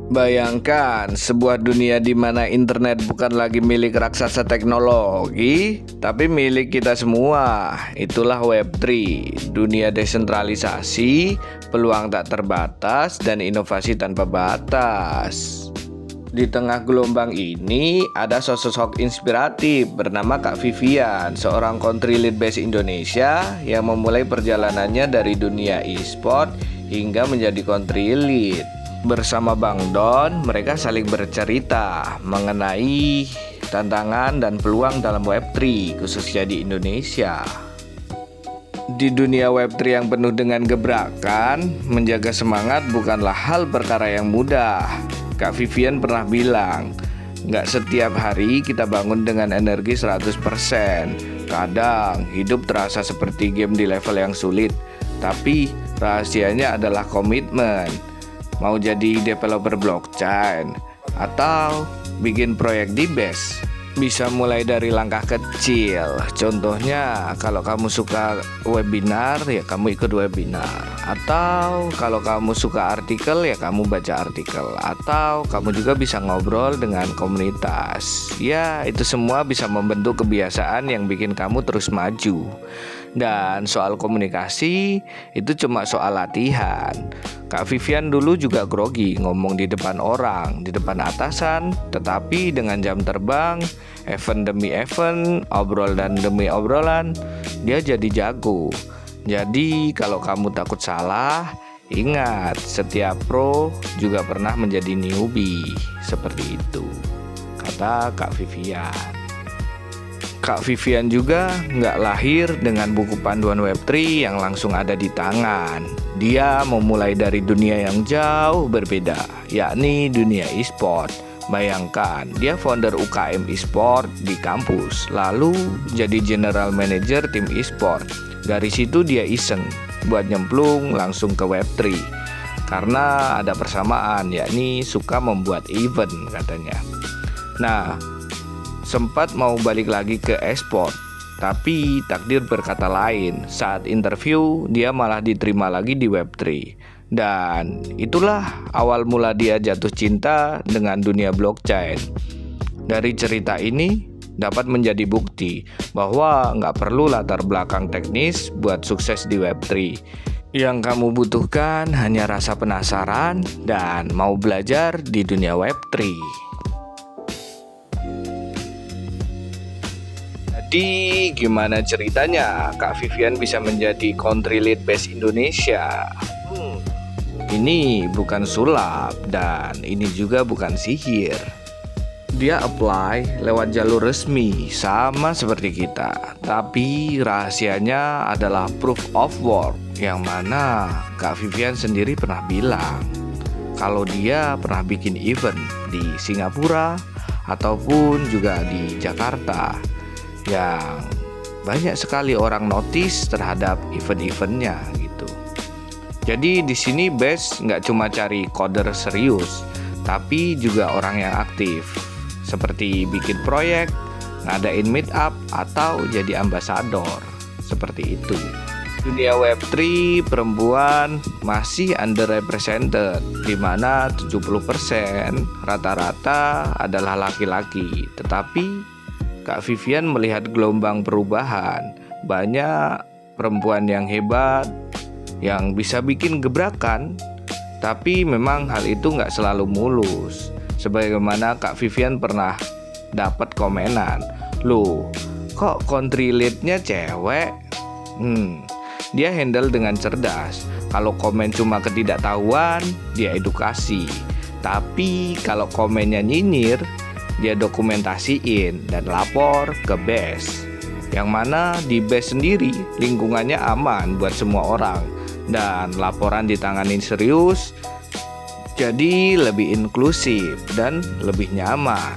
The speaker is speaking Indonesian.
Bayangkan sebuah dunia di mana internet bukan lagi milik raksasa teknologi, tapi milik kita semua. Itulah Web3, dunia desentralisasi, peluang tak terbatas, dan inovasi tanpa batas. Di tengah gelombang ini, ada sosok inspiratif bernama Kak Vivian, seorang country lead base Indonesia yang memulai perjalanannya dari dunia e-sport hingga menjadi country lead. Bersama Bang Don, mereka saling bercerita mengenai tantangan dan peluang dalam Web3, khususnya di Indonesia. Di dunia Web3 yang penuh dengan gebrakan, menjaga semangat bukanlah hal perkara yang mudah. Kak Vivian pernah bilang, nggak setiap hari kita bangun dengan energi 100%. Kadang hidup terasa seperti game di level yang sulit, tapi rahasianya adalah komitmen. Mau jadi developer blockchain atau bikin proyek di BASE, bisa mulai dari langkah kecil. Contohnya, kalau kamu suka webinar, ya kamu ikut webinar. Atau kalau kamu suka artikel, ya kamu baca artikel. Atau kamu juga bisa ngobrol dengan komunitas. Ya, itu semua bisa membentuk kebiasaan yang bikin kamu terus maju. Dan soal komunikasi, itu cuma soal latihan. Kak Vivian dulu juga grogi ngomong di depan orang, di depan atasan, tetapi dengan jam terbang, event demi event, obrolan demi obrolan, dia jadi jago. Jadi kalau kamu takut salah, ingat setiap pro juga pernah menjadi newbie. Seperti itu, kata Kak Vivian. Kak Vivian juga nggak lahir dengan buku panduan Web3 yang langsung ada di tangan. Dia memulai dari dunia yang jauh berbeda, yakni dunia e-sport. Bayangkan, dia founder UKM e-sport di kampus, lalu jadi general manager tim e-sport. Dari situ dia iseng buat nyemplung langsung ke Web3. Karena ada persamaan, yakni suka membuat event katanya. Nah, sempat mau balik lagi ke e-sport, tapi takdir berkata lain. Saat interview, dia malah diterima lagi di Web3. Dan itulah awal mula dia jatuh cinta dengan dunia blockchain. Dari cerita ini dapat menjadi bukti bahwa nggak perlu latar belakang teknis buat sukses di Web3. Yang kamu butuhkan hanya rasa penasaran dan mau belajar di dunia Web3. Jadi gimana ceritanya Kak Vivian bisa menjadi country lead base Indonesia? Ini bukan sulap dan ini juga bukan sihir. Dia apply lewat jalur resmi sama seperti kita. Tapi rahasianya adalah proof of work, yang mana Kak Vivian sendiri pernah bilang kalau dia pernah bikin event di Singapura ataupun juga di Jakarta yang banyak sekali orang notice terhadap event-eventnya gitu. Jadi di sini BASE nggak cuma cari coder serius, tapi juga orang yang aktif, seperti bikin proyek, ngadain meet up, atau jadi ambasador, seperti itu. Dunia Web3 perempuan masih underrepresented, di mana 70% rata-rata adalah laki-laki, tetapi Kak Vivian melihat gelombang perubahan. Banyak perempuan yang hebat, yang bisa bikin gebrakan, tapi memang hal itu nggak selalu mulus. Sebagaimana Kak Vivian pernah dapat komenan, "Loh, kok country lead-nya cewek?" Dia handle dengan cerdas. Kalau komen cuma ketidaktahuan, dia edukasi. Tapi kalau komennya nyinyir, dia dokumentasiin dan lapor ke BASE. Yang mana di BASE sendiri lingkungannya aman buat semua orang dan laporan ditanganin serius, jadi lebih inklusif dan lebih nyaman.